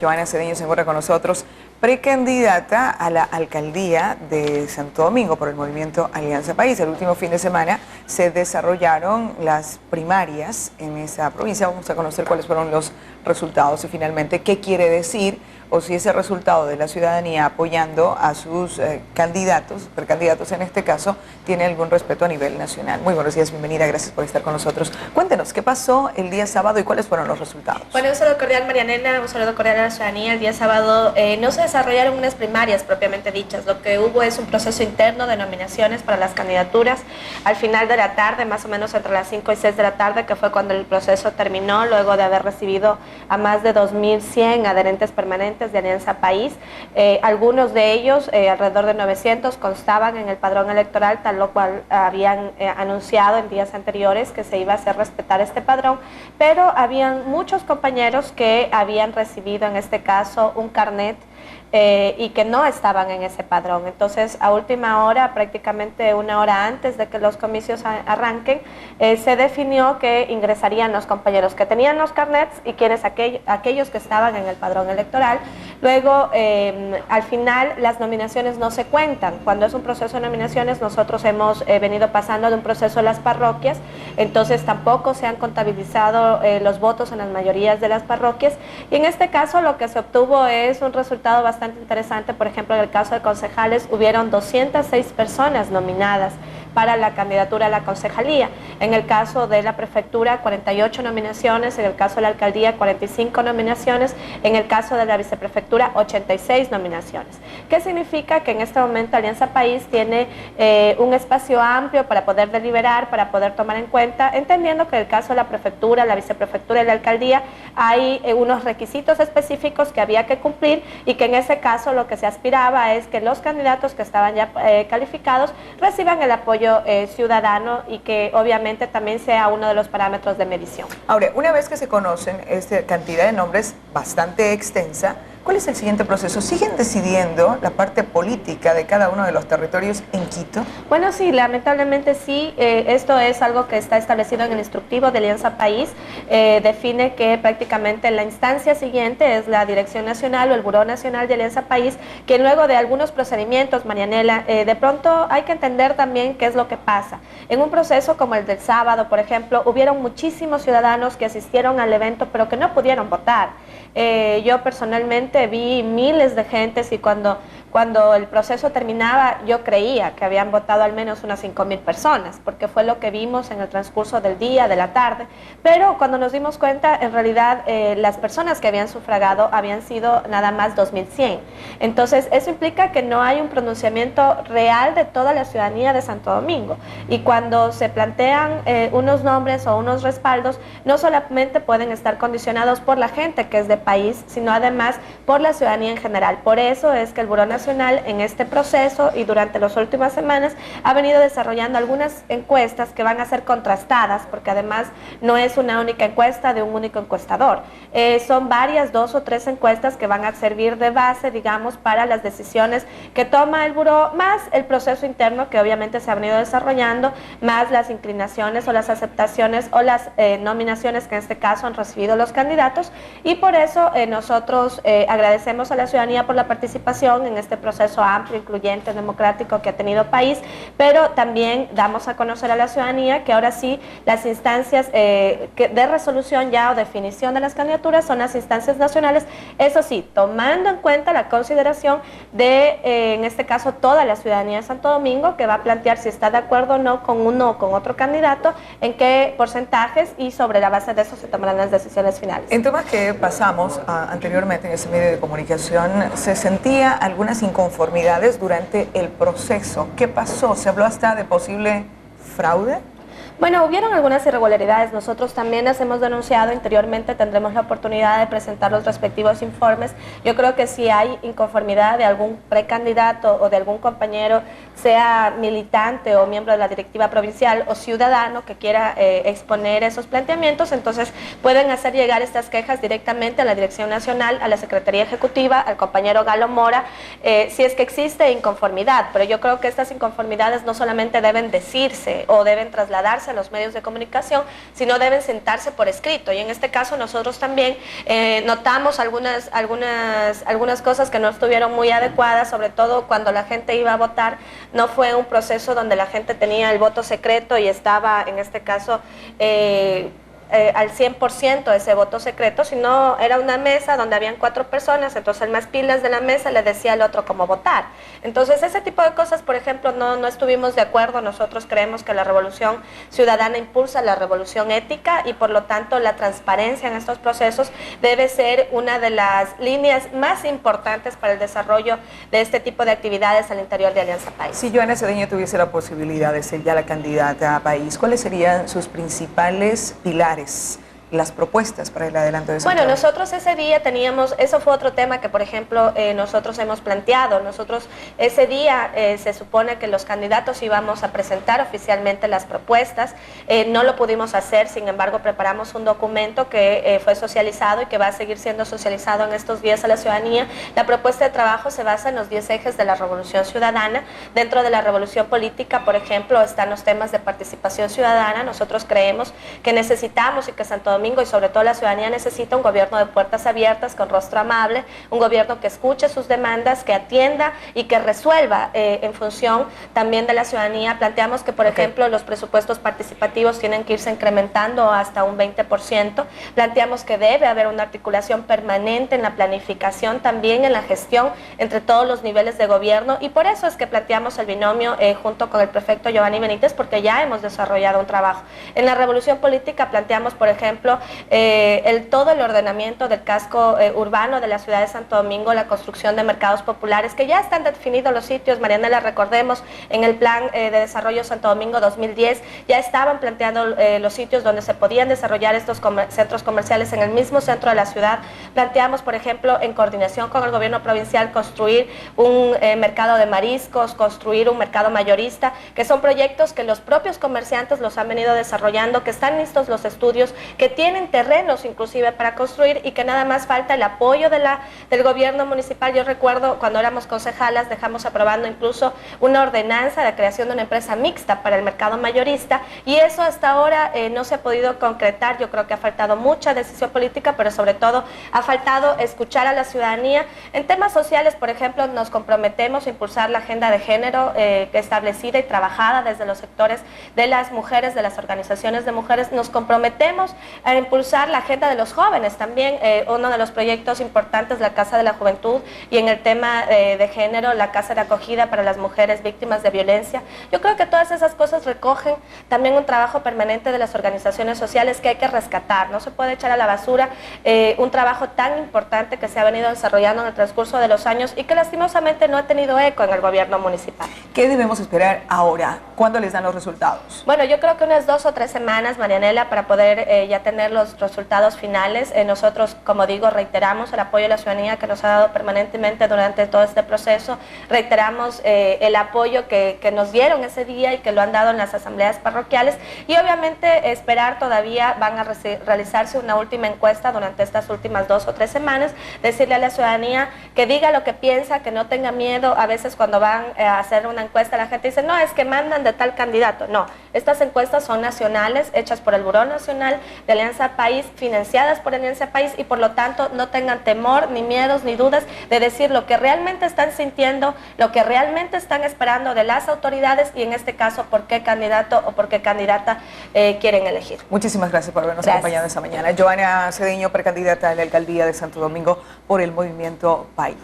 Joana Cedeño se encuentra con nosotros, precandidata a la alcaldía de Santo Domingo por el movimiento Alianza País. El último fin de semana se desarrollaron las primarias en esa provincia. Vamos a conocer cuáles fueron los resultados y finalmente qué quiere decir o si ese resultado de la ciudadanía apoyando a sus precandidatos en este caso, tiene algún respeto a nivel nacional. Muy buenos días, bienvenida, gracias por estar con nosotros. Cuéntenos, ¿qué pasó el día sábado y cuáles fueron los resultados? Bueno, un saludo cordial, Marianela, un saludo cordial a la ciudadanía. El día sábado no se desarrollaron unas primarias propiamente dichas. Lo que hubo es un proceso interno de nominaciones para las candidaturas. Al final de la tarde, más o menos entre las 5 y 6 de la tarde, que fue cuando el proceso terminó, luego de haber recibido a más de 2.100 adherentes permanentes de Alianza País. Algunos de ellos, alrededor de 900, constaban en el padrón electoral, tal lo cual habían anunciado en días anteriores que se iba a hacer respetar este padrón, pero habían muchos compañeros que habían recibido en este caso un carnet y que no estaban en ese padrón. Entonces, a última hora, prácticamente una hora antes de que los comicios arranquen, se definió que ingresarían los compañeros que tenían los carnets y aquellos que estaban en el padrón electoral. Luego, al final, las nominaciones no se cuentan. Cuando es un proceso de nominaciones, nosotros hemos venido pasando de un proceso a las parroquias, entonces tampoco se han contabilizado los votos en las mayorías de las parroquias, y en este caso lo que se obtuvo es un resultado bastante interesante. Por ejemplo, en el caso de concejales hubieron 206 personas nominadas para la candidatura a la concejalía. En el caso de la prefectura, 48 nominaciones, en el caso de la alcaldía, 45 nominaciones, en el caso de la viceprefectura, 86 nominaciones. ¿Qué significa? Que en este momento Alianza País tiene un espacio amplio para poder deliberar, para poder tomar en cuenta, entendiendo que en el caso de la prefectura, la viceprefectura y la alcaldía hay unos requisitos específicos que había que cumplir, y que en ese caso lo que se aspiraba es que los candidatos que estaban ya calificados reciban el apoyo ciudadano, y que obviamente también sea uno de los parámetros de medición. Ahora, una vez que se conocen esta cantidad de nombres bastante extensa, ¿cuál es el siguiente proceso? ¿Siguen decidiendo la parte política de cada uno de los territorios en Quito? Bueno, sí, lamentablemente sí. Esto es algo que está establecido en el instructivo de Alianza País. Define que prácticamente la instancia siguiente es la Dirección Nacional o el Buró Nacional de Alianza País, que luego de algunos procedimientos, Marianela, de pronto hay que entender también qué es lo que pasa. En un proceso como el del sábado, por ejemplo, hubieron muchísimos ciudadanos que asistieron al evento pero que no pudieron votar. Yo personalmente vi miles de gentes, y cuando el proceso terminaba yo creía que habían votado al menos unas 5.000 personas, porque fue lo que vimos en el transcurso del día, de la tarde, pero cuando nos dimos cuenta, en realidad las personas que habían sufragado habían sido nada más 2.100. Entonces eso implica que no hay un pronunciamiento real de toda la ciudadanía de Santo Domingo, y cuando se plantean unos nombres o unos respaldos, no solamente pueden estar condicionados por la gente que es de país, sino además por la ciudadanía en general. Por eso es que el Buró Nacional en este proceso y durante las últimas semanas ha venido desarrollando algunas encuestas que van a ser contrastadas, porque además no es una única encuesta de un único encuestador. Son varias, 2 o 3 encuestas que van a servir de base, digamos, para las decisiones que toma el Buró, más el proceso interno que obviamente se ha venido desarrollando, más las inclinaciones o las aceptaciones o las nominaciones que en este caso han recibido los candidatos, y por eso nosotros agradecemos a la ciudadanía por la participación en este proceso amplio, incluyente, democrático que ha tenido país, pero también damos a conocer a la ciudadanía que ahora sí las instancias de resolución ya o definición de las candidaturas son las instancias nacionales, eso sí, tomando en cuenta la consideración de, en este caso, toda la ciudadanía de Santo Domingo, que va a plantear si está de acuerdo o no con uno o con otro candidato, en qué porcentajes, y sobre la base de eso se tomarán las decisiones finales. En temas que pasamos anteriormente en ese medio de comunicación, se sentía algunas inconformidades durante el proceso. ¿Qué pasó? ¿Se habló hasta de posible fraude? Bueno, hubieron algunas irregularidades, nosotros también las hemos denunciado, interiormente tendremos la oportunidad de presentar los respectivos informes. Yo creo que si hay inconformidad de algún precandidato o de algún compañero, sea militante o miembro de la directiva provincial o ciudadano que quiera exponer esos planteamientos, entonces pueden hacer llegar estas quejas directamente a la Dirección Nacional, a la Secretaría Ejecutiva, al compañero Galo Mora, si es que existe inconformidad. Pero yo creo que estas inconformidades no solamente deben decirse o deben trasladarse a los medios de comunicación, sino deben sentarse por escrito. Y en este caso nosotros también notamos algunas cosas que no estuvieron muy adecuadas, sobre todo cuando la gente iba a votar. No fue un proceso donde la gente tenía el voto secreto y estaba, en este caso, al 100% ese voto secreto, sino era una mesa donde habían 4 personas, entonces el más pilas de la mesa le decía al otro cómo votar. Entonces ese tipo de cosas, por ejemplo, no estuvimos de acuerdo. Nosotros creemos que la revolución ciudadana impulsa la revolución ética y por lo tanto la transparencia en estos procesos debe ser una de las líneas más importantes para el desarrollo de este tipo de actividades al interior de Alianza País. Si Johanna Cedeño tuviese la posibilidad de ser ya la candidata a país, ¿cuáles serían sus principales pilares, las propuestas para el adelanto de Santo Domingo? Bueno, nosotros ese día teníamos, eso fue otro tema que, por ejemplo, nosotros hemos planteado. Nosotros ese día se supone que los candidatos íbamos a presentar oficialmente las propuestas. No lo pudimos hacer, sin embargo, preparamos un documento que fue socializado y que va a seguir siendo socializado en estos días a la ciudadanía. La propuesta de trabajo se basa en los 10 ejes de la revolución ciudadana. Dentro de la revolución política, por ejemplo, están los temas de participación ciudadana. Nosotros creemos que necesitamos y que Santo Domingo y sobre todo la ciudadanía necesita un gobierno de puertas abiertas, con rostro amable, un gobierno que escuche sus demandas, que atienda y que resuelva en función también de la ciudadanía. Planteamos que, por ejemplo, los presupuestos participativos tienen que irse incrementando hasta un 20%. Planteamos que debe haber una articulación permanente en la planificación, también en la gestión entre todos los niveles de gobierno, y por eso es que planteamos el binomio junto con el prefecto Giovanni Benítez, porque ya hemos desarrollado un trabajo. En la revolución política planteamos, por ejemplo, todo el ordenamiento del casco urbano de la ciudad de Santo Domingo, la construcción de mercados populares, que ya están definidos los sitios. Marianela, recordemos, en el Plan de Desarrollo Santo Domingo 2010 ya estaban planteando los sitios donde se podían desarrollar estos centros comerciales en el mismo centro de la ciudad. Planteamos, por ejemplo, en coordinación con el gobierno provincial, construir un mercado de mariscos, construir un mercado mayorista, que son proyectos que los propios comerciantes los han venido desarrollando, que están listos los estudios, que tienen terrenos inclusive para construir y que nada más falta el apoyo del gobierno municipal. Yo recuerdo cuando éramos concejalas dejamos aprobando incluso una ordenanza de creación de una empresa mixta para el mercado mayorista, y eso hasta ahora no se ha podido concretar. Yo creo que ha faltado mucha decisión política, pero sobre todo ha faltado escuchar a la ciudadanía. En temas sociales, por ejemplo, nos comprometemos a impulsar la agenda de género establecida y trabajada desde los sectores de las mujeres, de las organizaciones de mujeres. Nos comprometemos a impulsar la agenda de los jóvenes también. Uno de los proyectos importantes, la Casa de la Juventud, y en el tema de género, la Casa de Acogida para las mujeres víctimas de violencia. Yo creo que todas esas cosas recogen también un trabajo permanente de las organizaciones sociales que hay que rescatar. No se puede echar a la basura un trabajo tan importante que se ha venido desarrollando en el transcurso de los años y que lastimosamente no ha tenido eco en el gobierno municipal. ¿Qué debemos esperar ahora? ¿Cuándo les dan los resultados? Bueno, yo creo que unas 2 o 3 semanas, Marianela, para poder ya tener los resultados finales. Nosotros, como digo, reiteramos el apoyo de la ciudadanía que nos ha dado permanentemente durante todo este proceso. Reiteramos el apoyo que nos dieron ese día y que lo han dado en las asambleas parroquiales, y obviamente esperar todavía. Van a realizarse una última encuesta durante estas últimas 2 o 3 semanas, decirle a la ciudadanía que diga lo que piensa, que no tenga miedo. A veces cuando van a hacer una encuesta la gente dice, no, es que mandan de tal candidato. No, estas encuestas son nacionales, hechas por el Buró Nacional de Alianza País, financiadas por Alianza País, y por lo tanto no tengan temor, ni miedos, ni dudas de decir lo que realmente están sintiendo, lo que realmente están esperando de las autoridades, y en este caso por qué candidato o por qué candidata quieren elegir. Muchísimas gracias por habernos acompañado esta mañana. Johanna Cedeño, precandidata a la alcaldía de Santo Domingo por el Movimiento País.